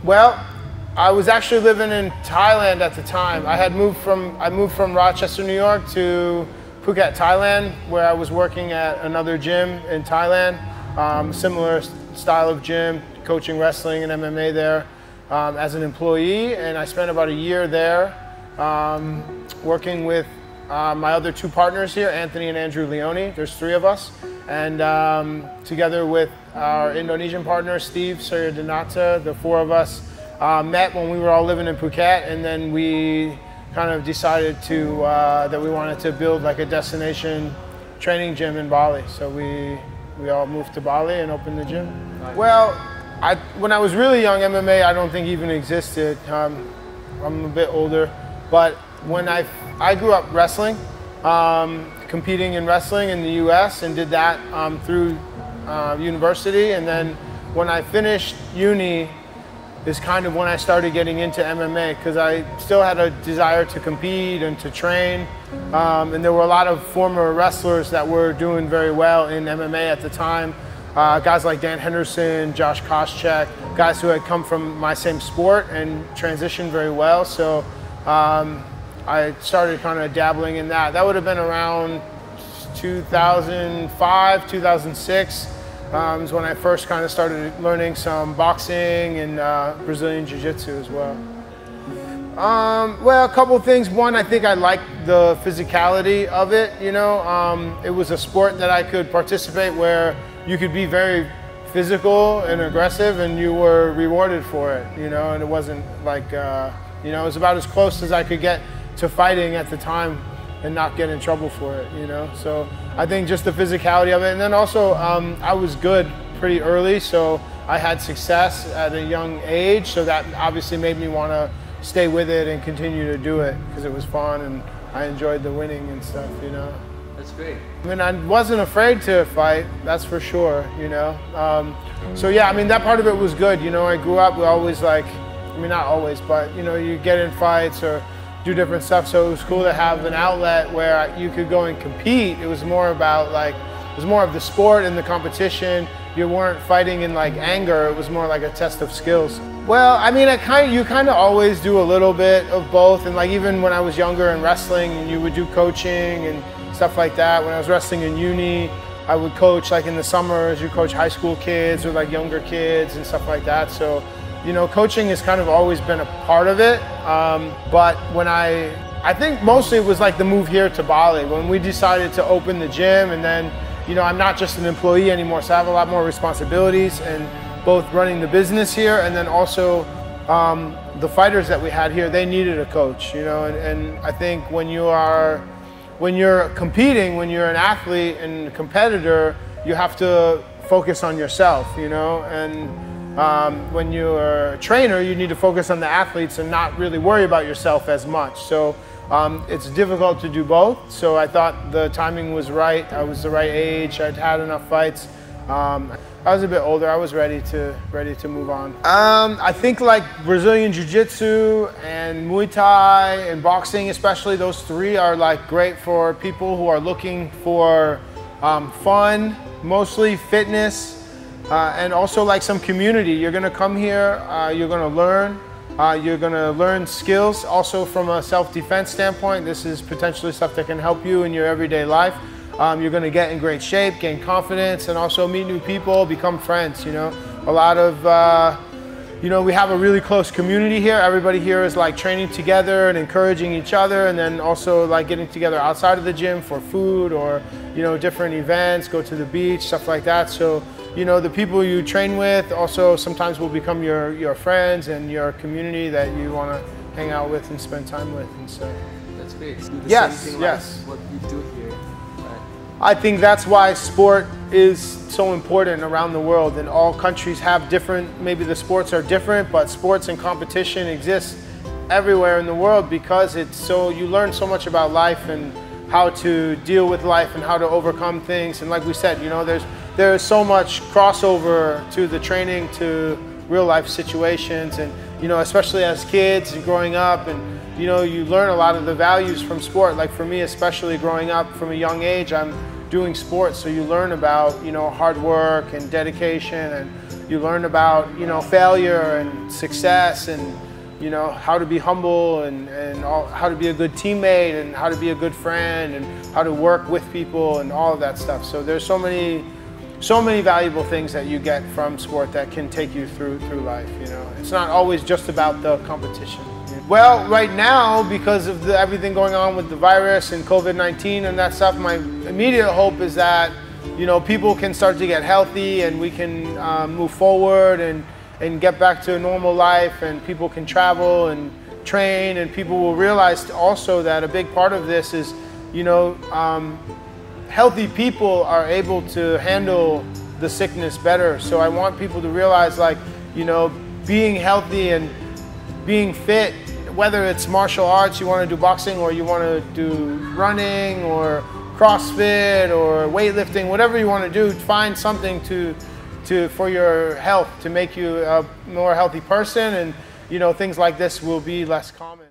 Well, I was actually living in Thailand at the time. I moved from Rochester, New York to Phuket, Thailand, where I was working at another gym in Thailand. Similar style of gym, coaching wrestling and MMA there as an employee. And I spent about a year there working with my other two partners here, Anthony and Andrew Leone. There's three of us. And together with our Indonesian partner, Steve Suryadinata, the four of us met when we were all living in Phuket, and then we kind of decided to that we wanted to build like a destination training gym in Bali. So we all moved to Bali and opened the gym. Well, when I was really young, MMA I don't think even existed. I'm a bit older, but when I grew up wrestling, competing in wrestling in the U.S. and did that through university, and then when I finished uni is kind of when I started getting into MMA, because I still had a desire to compete and to train, and there were a lot of former wrestlers that were doing very well in MMA at the time. Guys like Dan Henderson, Josh Koscheck, guys who had come from my same sport and transitioned very well. So I started kind of dabbling in that. That would have been around 2005, 2006. Is when I first kind of started learning some boxing and Brazilian Jiu-Jitsu as well. Well, a couple of things. One, I think I liked the physicality of it. You know, it was a sport that I could participate where you could be very physical and aggressive, and you were rewarded for it. You know, and it wasn't like you know, it was about as close as I could get to fighting at the time and not get in trouble for it, you know? So I think just the physicality of it. And then also I was good pretty early, so I had success at a young age, so that obviously made me want to stay with it and continue to do it because it was fun and I enjoyed the winning and stuff, you know? That's great. I mean, I wasn't afraid to fight, that's for sure, you know? So yeah, I mean, that part of it was good, you know? I grew up, we always like, I mean, not always, but you know, you get in fights or do different stuff, so it was cool to have an outlet where you could go and compete. It was more about like, it was more of the sport and the competition. You weren't fighting in like anger, it was more like a test of skills. Well, I mean, you kind of always do a little bit of both, and like even when I was younger and wrestling, you would do coaching and stuff like that. When I was wrestling in uni, I would coach like in the summers, you coach high school kids or like younger kids and stuff like that. So, you know, coaching has kind of always been a part of it, but when I think mostly it was like the move here to Bali, when we decided to open the gym, and then, you know, I'm not just an employee anymore, so I have a lot more responsibilities, and both running the business here and then also the fighters that we had here, they needed a coach, you know, and I think when you're competing, when you're an athlete and a competitor, you have to focus on yourself, you know, and when you're a trainer, you need to focus on the athletes and not really worry about yourself as much. So it's difficult to do both. So I thought the timing was right. I was the right age. I'd had enough fights. I was a bit older. I was ready to move on. I think like Brazilian Jiu-Jitsu and Muay Thai and boxing, especially, those three are like great for people who are looking for fun, mostly fitness. And also like some community. You're gonna come here, you're gonna learn skills also from a self-defense standpoint. This is potentially stuff that can help you in your everyday life. You're gonna get in great shape, gain confidence, and also meet new people, become friends, you know. A lot of, you know, we have a really close community here. Everybody here is like training together and encouraging each other, and then also like getting together outside of the gym for food or, you know, different events, go to the beach, stuff like that. So, you know, the people you train with also sometimes will become your friends and your community that you want to hang out with and spend time with, and so. That's great. Yes, yes. What you do here. Right. I think that's why sport is so important around the world, and all countries have different, maybe the sports are different, but sports and competition exist everywhere in the world because it's so, you learn so much about life and how to deal with life and how to overcome things. And like we said, you know, there's so much crossover to the training to real life situations, and you know, especially as kids and growing up, and you know, you learn a lot of the values from sport. Like for me, especially growing up from a young age, I'm doing sports, so you learn about, you know, hard work and dedication, and You learn about, you know, failure and success, and you know, how to be humble, and how to be a good teammate, and how to be a good friend, and how to work with people, and all of that stuff. So there's so many valuable things that you get from sport that can take you through life. You know, it's not always just about the competition. Well, right now, because of everything going on with the virus and COVID-19 and that stuff, my immediate hope is that, you know, people can start to get healthy, and we can move forward and get back to a normal life, and people can travel and train, and people will realize also that a big part of this is, you know, healthy people are able to handle the sickness better. So I want people to realize, like, you know, being healthy and being fit, whether it's martial arts, you want to do boxing, or you want to do running or CrossFit or weightlifting, whatever you want to do, find something for your health, to make you a more healthy person, and you know, things like this will be less common.